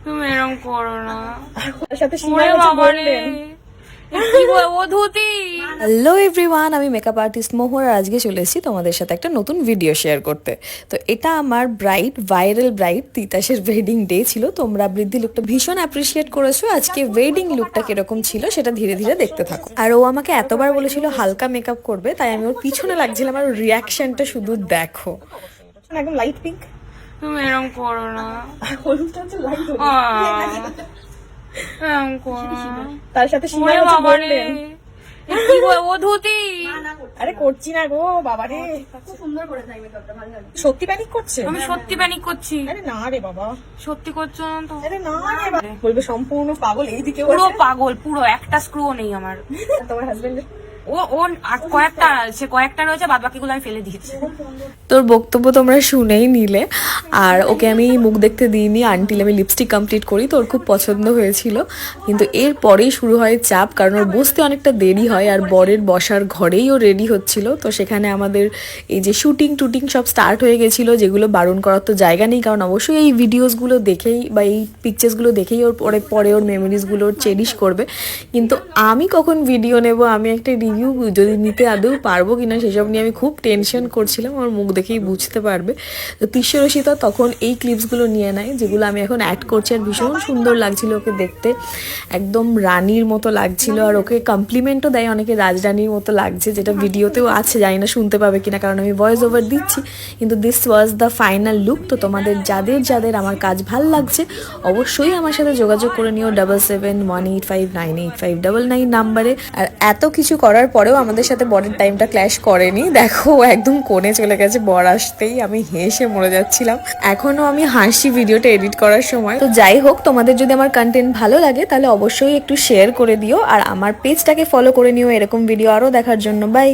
তুমি এরকম করো না। ওর সাথে ওরে বাবা রে, কি ও ধুতি। হ্যালো এভরিওয়ান, আমি মেকআপ আর্টিস্ট মোহর আর আজকে চলে এসেছি তোমাদের সাথে একটা নতুন ভিডিও শেয়ার করতে। তো এটা আমার ভাইরাল ব্রাইড তিতাসের ওয়েডিং ডে ছিল। তোমরা বৃদ্ধি লুকটা ভীষণ অ্যাপ্রিসিয়েট করেছো। আজকে ওয়েডিং লুকটা কিরকম ছিল সেটা ধীরে ধীরে দেখতে থাকো। আর ও আমাকে এতবার বলেছিল হালকা মেকআপ করবে, তাই আমি ওর পিছনে লাগছিলাম। আর রিয়াকশনটা শুধু দেখো, একদম লাইট পিঙ্ক। তুমি এরকম করো না, হলুদটা হচ্ছে লাইট হলুদ। এরকম করো না। তার সাথে ওরে সীমানা হচ্ছে বাবা রে, golden। কি ও ধুতি। আরে করছি না গো বাবা রে, খুব সুন্দর করে তাই মেকআপটা ভালো লাগে। সত্যি প্যানিক করছে। আমি সত্যি প্যানিক করছি। আরে না রে বাবা, সত্যি করছো না তো? আরে না রে বাবা, বলবে সম্পূর্ণ পাগল এইদিকে। পুরো পাগল, পুরো একটা স্ক্রু নেই আমার। তোমার হাজবেন্ড ও আর কয়েকটা রয়েছে, বাদ বাকিগুলো আমি ফেলে দিয়েছি। তোর বক্তব্য তোমরা শুনেই নিলে। আর ওকে আমি মুখ দেখতে দিইনি আনটিল আমি লিপস্টিক কমপ্লিট করি। তো ওর খুব পছন্দ হয়েছিল, কিন্তু এর পরেই শুরু হয় চাপ, কারণ ওর বসতে অনেকটা দেরি হয়। আর বরের বসার ঘরেই ও রেডি হচ্ছিল। তো সেখানে আমাদের এই যে শুটিং সব স্টার্ট হয়ে গেছিলো, যেগুলো বারণ করার তো জায়গা নেই, কারণ অবশ্যই এই ভিডিওসগুলো দেখেই বা এই পিকচার্সগুলো দেখেই ওর পরে ওর মেমোরিজগুলো চেরিশ করবে। কিন্তু আমি কখন ভিডিও নেব, আমি একটা রিভিউ যদি নিতে আদৌ পারবো কিনা সেসব নিয়ে আমি খুব টেনশন করছিলাম। আমার মুখ দেখেই বুঝতে পারবে। তো তিস্যরসিতা তখন এই ক্লিপসগুলো নিয়ে নেয়, যেগুলো আমি এখন অ্যাড করছি। আর ভীষণ সুন্দর লাগছিল ওকে দেখতে, একদম রানীর মতো লাগছিল। আর ওকে কমপ্লিমেন্টও দেয় অনেকে, রাজরানীর মতো লাগছে, যেটা ভিডিওতেও আছে, জানি না শুনতে পাবে কিনা কারণ আমি ভয়েস ওভার দিচ্ছি। কিন্তু this was the final look. তো তোমাদের যাদের আমার কাজ ভাল লাগছে অবশ্যই আমার সাথে যোগাযোগ করে নিও 7718598599 নাম্বারে। আর এত কিছু করার পরেও আমাদের সাথে বরের টাইমটা ক্ল্যাশ করেনি। দেখো একদম কোণে চলে গেছে বর আসতেই। আমি হেসে মরে যাচ্ছিলাম, এখনো আমি হাসি ভিডিওটা এডিট করার সময়। তো যাই হোক, তোমাদের যদি আমার কন্টেন্ট ভালো লাগে তাহলে অবশ্যই একটু শেয়ার করে দিও। আর আমার পেজটাকে ফলো করে নিও এরকম ভিডিও আরও দেখার জন্য। বাই।